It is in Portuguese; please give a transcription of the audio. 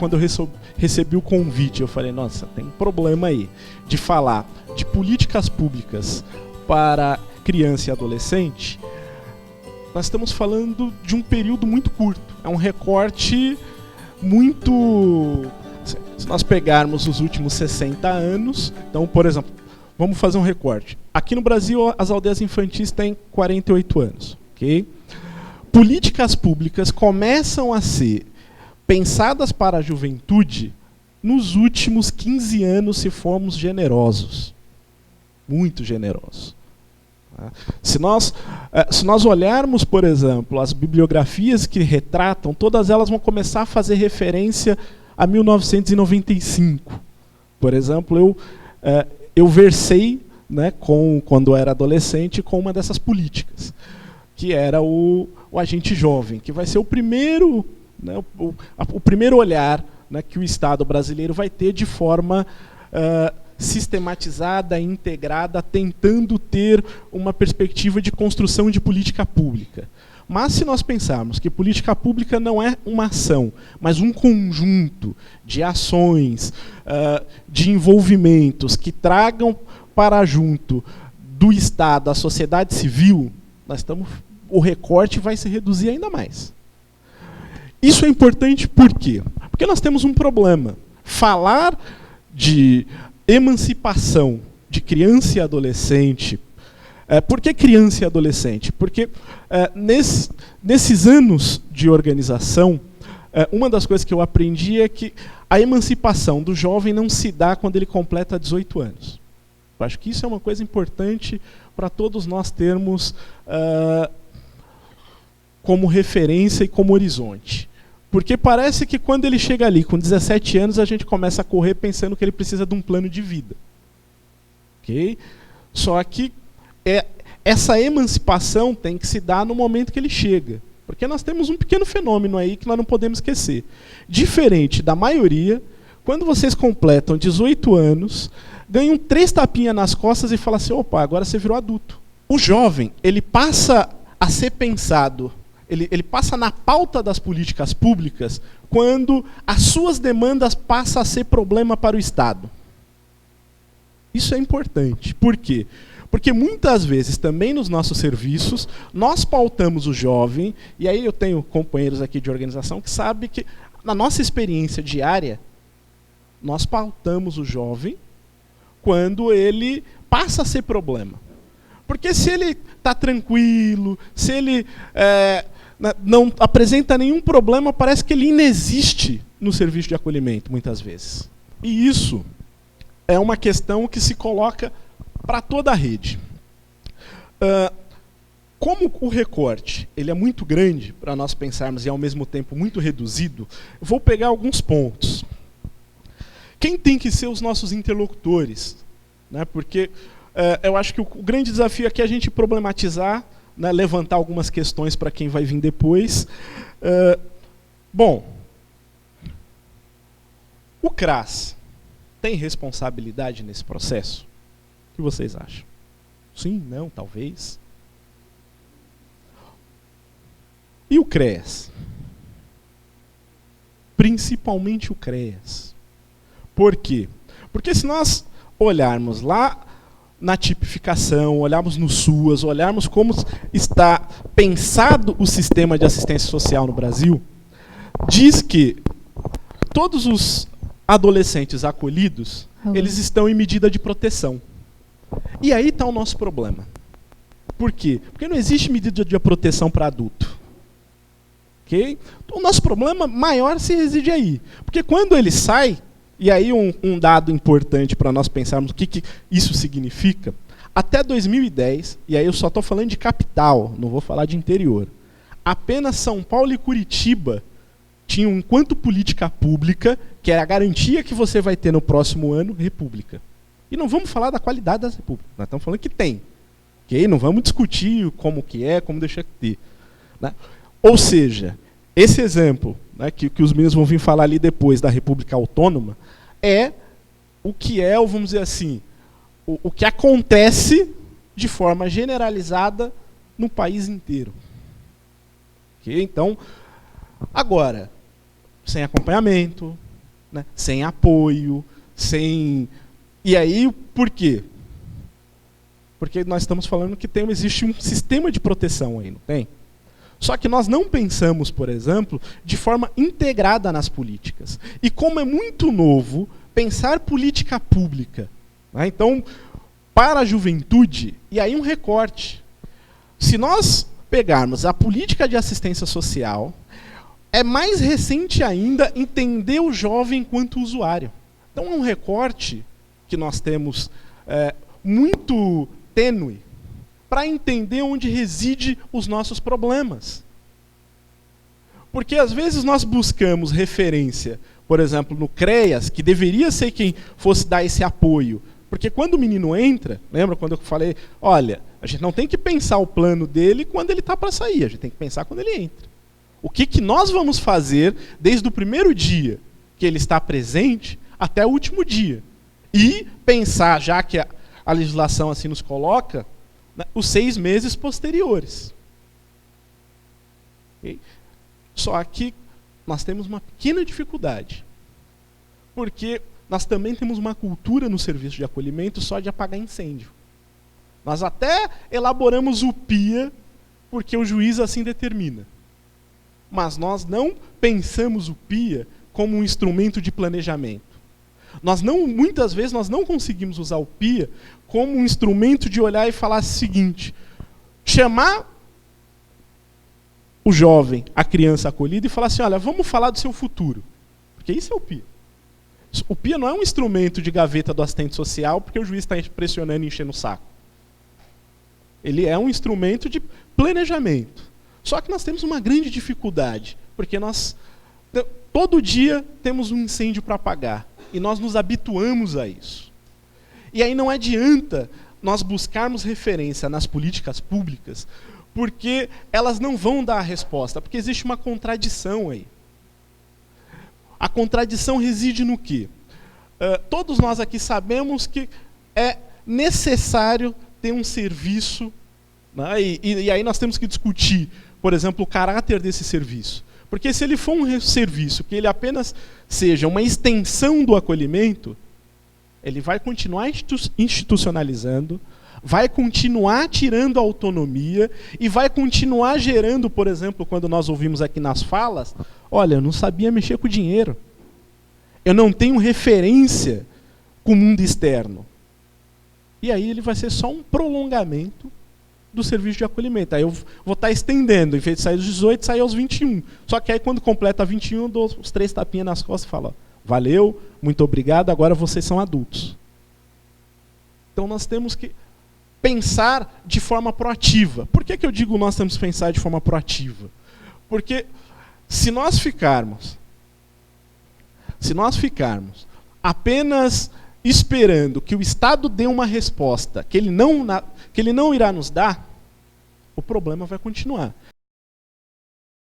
quando eu recebi o convite, eu falei, nossa, tem um problema aí de falar de políticas públicas para criança e adolescente. Nós estamos falando de um período muito curto. É um recorte muito... Se nós pegarmos os últimos 60 anos... Então, por exemplo, vamos fazer um recorte. Aqui no Brasil, as aldeias infantis têm 48 anos. Okay? Políticas públicas começam a ser pensadas para a juventude nos últimos 15 anos, se formos generosos. Muito generosos. Se nós olharmos, por exemplo, as bibliografias que retratam, todas elas vão começar a fazer referência a 1995. Por exemplo, eu versei, né, quando eu era adolescente, com uma dessas políticas, que era o agente jovem, que vai ser o primeiro, né, o primeiro olhar, né, que o Estado brasileiro vai ter de forma sistematizada, integrada, tentando ter uma perspectiva de construção de política pública. Mas se nós pensarmos que política pública não é uma ação, mas um conjunto de ações, de envolvimentos que tragam para junto do Estado a sociedade civil, o recorte vai se reduzir ainda mais. Isso é importante por quê? Porque nós temos um problema. Falar de emancipação de criança e adolescente. Por que criança e adolescente? Porque nesses anos de organização, uma das coisas que eu aprendi é que a emancipação do jovem não se dá quando ele completa 18 anos. Eu acho que isso é uma coisa importante para todos nós termos como referência e como horizonte. Porque parece que quando ele chega ali com 17 anos, a gente começa a correr pensando que ele precisa de um plano de vida. Okay? Só que essa emancipação tem que se dar no momento que ele chega. Porque nós temos um pequeno fenômeno aí que nós não podemos esquecer. Diferente da maioria, quando vocês completam 18 anos, ganham 3 tapinhas nas costas e falam assim, opa, agora você virou adulto. O jovem, ele passa a ser pensado... Ele passa na pauta das políticas públicas quando as suas demandas passam a ser problema para o Estado. Isso é importante. Por quê? Porque muitas vezes, também nos nossos serviços, nós pautamos o jovem, e aí eu tenho companheiros aqui de organização que sabem que, na nossa experiência diária, nós pautamos o jovem quando ele passa a ser problema. Porque se ele está tranquilo, se ele não apresenta nenhum problema, parece que ele inexiste no serviço de acolhimento, muitas vezes. E isso é uma questão que se coloca para toda a rede. Como o recorte ele é muito grande para nós pensarmos e, ao mesmo tempo, muito reduzido, eu vou pegar alguns pontos. Quem tem que ser os nossos interlocutores? Né? Porque eu acho que o grande desafio aqui é a gente problematizar, né, levantar algumas questões para quem vai vir depois. Bom, o CRAS tem responsabilidade nesse processo? O que vocês acham? Sim, não, talvez. E o CREAS? Principalmente o CREAS. Por quê? Porque se nós olharmos lá na tipificação, olharmos no SUAS, olharmos como está pensado o sistema de assistência social no Brasil, diz que todos os adolescentes acolhidos, eles estão em medida de proteção. E aí está o nosso problema. Por quê? Porque não existe medida de proteção para adulto. Okay? O nosso problema maior se reside aí. Porque quando ele sai, e aí um dado importante para nós pensarmos o que isso significa, até 2010, e aí eu só estou falando de capital, não vou falar de interior, apenas São Paulo e Curitiba tinham, enquanto política pública, que é a garantia que você vai ter no próximo ano, república. E não vamos falar da qualidade das repúblicas, nós estamos falando que tem. Okay? Não vamos discutir como que é, como deixa de ter. Né? Ou seja, esse exemplo, né, que os meninos vão vir falar ali depois da República Autônoma, é o que é, ou vamos dizer assim, o que acontece de forma generalizada no país inteiro. Okay? Então, agora, sem acompanhamento, né? Sem apoio, sem... E aí, por quê? Porque nós estamos falando que existe um sistema de proteção aí, não tem? Só que nós não pensamos, por exemplo, de forma integrada nas políticas. E como é muito novo pensar política pública, né? Então, para a juventude, e aí um recorte. Se nós pegarmos a política de assistência social, é mais recente ainda entender o jovem enquanto usuário. Então, é um recorte que nós temos muito tênue para entender onde reside os nossos problemas. Porque às vezes nós buscamos referência, por exemplo, no CREAS, que deveria ser quem fosse dar esse apoio. Porque quando o menino entra, lembra quando eu falei, olha, a gente não tem que pensar o plano dele quando ele está para sair, a gente tem que pensar quando ele entra. O que nós vamos fazer desde o primeiro dia que ele está presente até o último dia. E pensar, já que a legislação assim nos coloca, né, os 6 meses posteriores. Okay? Só que nós temos uma pequena dificuldade. Porque nós também temos uma cultura no serviço de acolhimento só de apagar incêndio. Nós até elaboramos o PIA porque o juiz assim determina. Mas nós não pensamos o PIA como um instrumento de planejamento. Muitas vezes nós não conseguimos usar o PIA como um instrumento de olhar e falar o seguinte, chamar o jovem, a criança acolhida e falar assim, olha, vamos falar do seu futuro. Porque isso é o PIA. O PIA não é um instrumento de gaveta do assistente social porque o juiz está pressionando e enchendo o saco. Ele é um instrumento de planejamento. Só que nós temos uma grande dificuldade, porque nós todo dia temos um incêndio para apagar. E nós nos habituamos a isso. E aí não adianta nós buscarmos referência nas políticas públicas, porque elas não vão dar a resposta, porque existe uma contradição aí. A contradição reside no quê? Todos nós aqui sabemos que é necessário ter um serviço, né? E aí nós temos que discutir, por exemplo, o caráter desse serviço. Porque se ele for um serviço que ele apenas seja uma extensão do acolhimento, ele vai continuar institucionalizando, vai continuar tirando a autonomia e vai continuar gerando, por exemplo, quando nós ouvimos aqui nas falas, olha, eu não sabia mexer com dinheiro. Eu não tenho referência com o mundo externo. E aí ele vai ser só um prolongamento do serviço de acolhimento. Aí eu vou estar estendendo, em vez de sair aos 18, sair aos 21. Só que aí quando completa 21, eu dou os 3 tapinhas nas costas e falo, ó, valeu, muito obrigado, agora vocês são adultos. Então nós temos que pensar de forma proativa. Por que eu digo nós temos que pensar de forma proativa? Porque se nós ficarmos apenas esperando que o Estado dê uma resposta que ele não irá nos dar, o problema vai continuar.